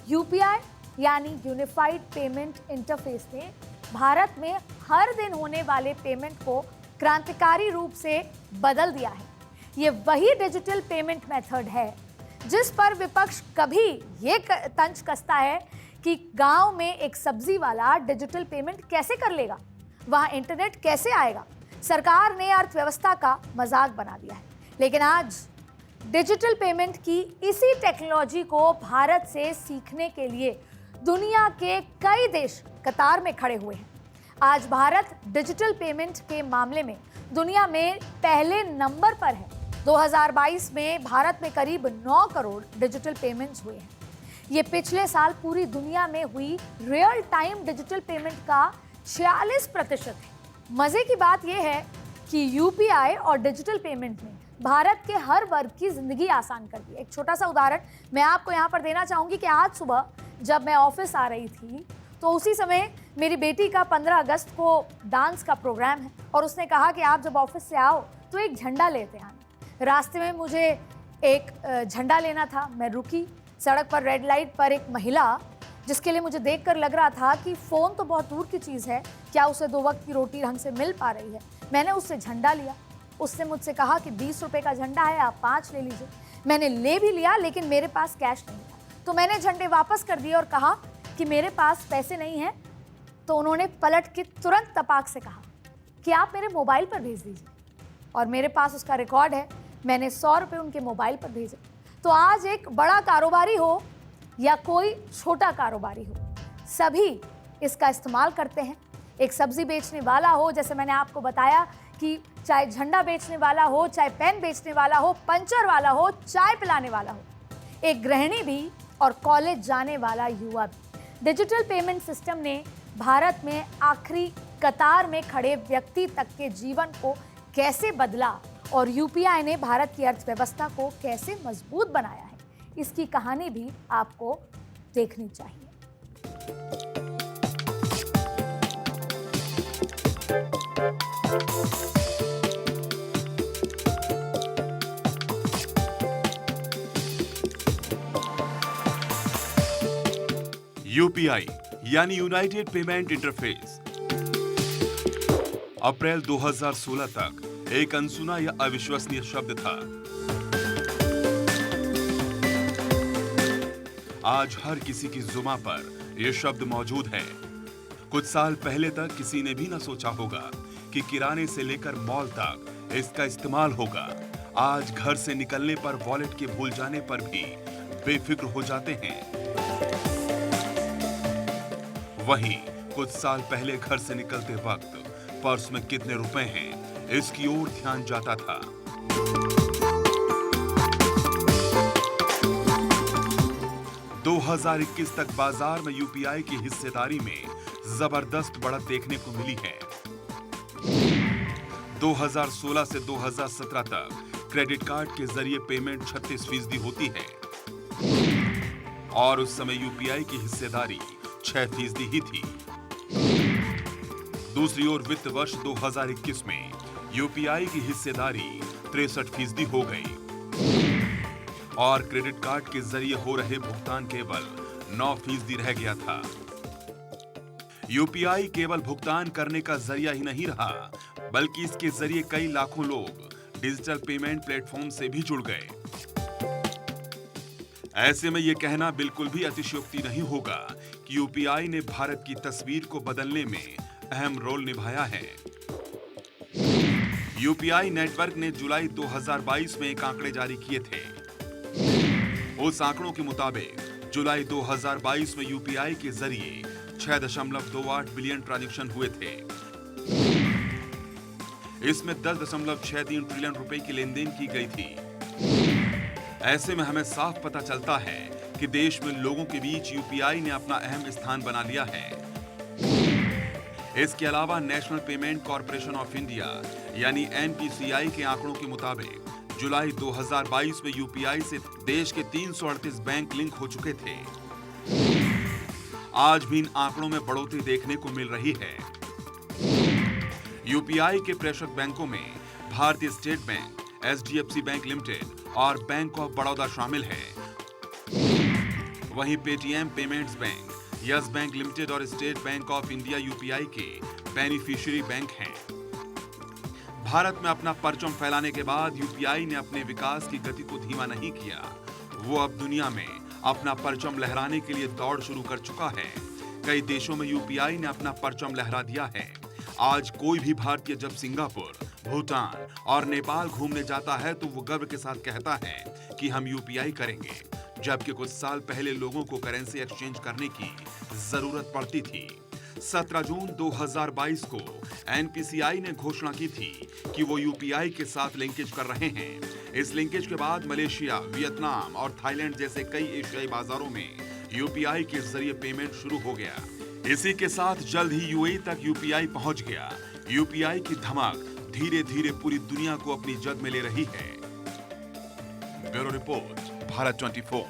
UPI यानी unified payment interface ने भारत में हर दिन होने वाले पेमेंट को क्रांतिकारी रूप से बदल दिया है। ये वही डिजिटल पेमेंट मेथड है जिस पर विपक्ष कभी ये तंज कसता है कि गांव में एक सब्जी वाला डिजिटल पेमेंट कैसे कर लेगा, वहां इंटरनेट कैसे आएगा। सरकार ने अर्थव्यवस्था का मजाक बना दिया है। लेकिन आज डिजिटल पेमेंट की इसी टेक्नोलॉजी को भारत से सीखने के लिए दुनिया के कई देश कतार में खड़े हुए हैं। आज भारत डिजिटल पेमेंट के मामले में दुनिया में पहले नंबर पर है। 2022 में भारत में करीब 9 करोड़ डिजिटल पेमेंट्स हुए हैं। ये पिछले साल पूरी दुनिया में हुई रियल टाइम डिजिटल पेमेंट का 46% है। मजे की बात यह है कि यूपीआई और डिजिटल पेमेंट ने भारत के हर वर्ग की जिंदगी आसान कर दी। एक छोटा सा उदाहरण मैं आपको यहाँ पर देना चाहूंगी कि आज सुबह जब मैं ऑफिस आ रही थी तो उसी समय मेरी बेटी का 15 अगस्त को डांस का प्रोग्राम है और उसने कहा कि आप जब ऑफिस से आओ तो एक झंडा लेते आना। रास्ते में मुझे एक झंडा लेना था। मैं रुकी, सड़क पर रेड लाइट पर एक महिला जिसके लिए मुझे देखकर लग रहा था कि फ़ोन तो बहुत दूर की चीज़ है, क्या उसे 2 वक्त की रोटी ढंग से मिल पा रही है। मैंने उससे झंडा लिया। उसने मुझसे कहा कि 20 रुपये का झंडा है, आप 5 ले लीजिए। मैंने ले भी लिया लेकिन मेरे पास कैश नहीं था, तो मैंने झंडे वापस कर दिए और कहा कि मेरे पास पैसे नहीं हैं। तो उन्होंने पलट के तुरंत तपाक से कहा कि आप मेरे मोबाइल पर भेज दीजिए, और मेरे पास उसका रिकॉर्ड है। मैंने 100 रुपये उनके मोबाइल पर भेजे। तो आज एक बड़ा कारोबारी हो या कोई छोटा कारोबारी हो, सभी इसका इस्तेमाल करते हैं। एक सब्जी बेचने वाला हो, जैसे मैंने आपको बताया कि चाहे झंडा बेचने वाला हो, चाहे पेन बेचने वाला हो, पंचर वाला हो, चाय पिलाने वाला हो, एक गृहिणी भी और कॉलेज जाने वाला युवा भी। डिजिटल पेमेंट सिस्टम ने भारत में आखिरी कतार में खड़े व्यक्ति तक के जीवन को कैसे बदला और यूपीआई ने भारत की अर्थव्यवस्था को कैसे मजबूत बनाया है, इसकी कहानी भी आपको देखनी चाहिए। यूपीआई यानी यूनाइटेड पेमेंट इंटरफेस अप्रैल 2016 तक एक अनसुना या अविश्वसनीय शब्द था। आज हर किसी की जुबान पर यह शब्द मौजूद है। कुछ साल पहले तक किसी ने भी न सोचा होगा कि किराने से लेकर मॉल तक इसका इस्तेमाल होगा। आज घर से निकलने पर वॉलेट के भूल जाने पर भी बेफिक्र हो जाते हैं। वहीं कुछ साल पहले घर से निकलते वक्त पर्स में कितने रुपए हैं, इसकी ओर ध्यान जाता था। दो 2021 तक बाजार में यूपीआई की हिस्सेदारी में जबरदस्त बढ़त देखने को मिली है। 2016 से 2017 तक क्रेडिट कार्ड के जरिए पेमेंट 36% होती है और उस समय यूपीआई की हिस्सेदारी 6% ही थी। दूसरी ओर वित्त वर्ष 2021 में यूपीआई की हिस्सेदारी 63% हो गई और क्रेडिट कार्ड के जरिए हो रहे भुगतान केवल 9% रह गया था। यूपीआई केवल भुगतान करने का जरिया ही नहीं रहा, बल्कि इसके जरिए कई लाखों लोग डिजिटल पेमेंट प्लेटफॉर्म से भी जुड़ गए। ऐसे में यह कहना बिल्कुल भी अतिशयोक्ति नहीं होगा कि यूपीआई ने भारत की तस्वीर को बदलने में अहम रोल निभाया है। यूपीआई नेटवर्क ने जुलाई 2022 में एक आंकड़े जारी किए थे। उस आंकड़ों के मुताबिक जुलाई 2022 में यूपीआई के जरिए 6.28 बिलियन ट्रांजैक्शन हुए थे। इसमें 10.63 ट्रिलियन रुपए की लेनदेन की गई थी। ऐसे में हमें साफ पता चलता है कि देश में लोगों के बीच यूपीआई ने अपना अहम स्थान बना लिया है। इसके अलावा national payment corporation of India यानी एनपीसीआई के आंकड़ों के मुताबिक जुलाई 2022 में यूपीआई से देश के 338 बैंक लिंक हो चुके थे। आज भी इन आंकड़ों में बढ़ोतरी देखने को मिल रही है। यूपीआई के प्रेषक बैंकों में भारतीय State Bank, HDFC Bank Limited और बैंक ऑफ बड़ौदा शामिल है। वहीं Paytm Payments Bank, Yes Bank Limited और State Bank of India UPI के बेनिफिशियरी बैंक हैं। भारत में अपना परचम फैलाने के बाद यूपीआई ने अपने विकास की गति को धीमा नहीं किया। वो अब दुनिया में अपना परचम लहराने के लिए दौड़ शुरू कर चुका है। कई देशों में यूपीआई ने अपना परचम लहरा दिया है। आज कोई भी भारतीय जब सिंगापुर, भूटान और नेपाल घूमने जाता है तो वो गर्व के साथ कहता है कि हम यूपीआई करेंगे, जबकि कुछ साल पहले लोगों को करेंसी एक्सचेंज करने की जरूरत पड़ती थी। 17 जून 2022 को एनपीसीआई ने घोषणा की थी कि वो यूपीआई के साथ लिंकेज कर रहे हैं। इस लिंकेज के बाद मलेशिया, वियतनाम और थाईलैंड जैसे कई एशियाई बाजारों में यूपीआई के जरिए पेमेंट शुरू हो गया। इसी के साथ जल्द ही यूएई तक यूपीआई पहुंच गया। यूपीआई की धमक धीरे धीरे पूरी दुनिया को अपनी जद में ले रही है। Bureau report, Bharat 24।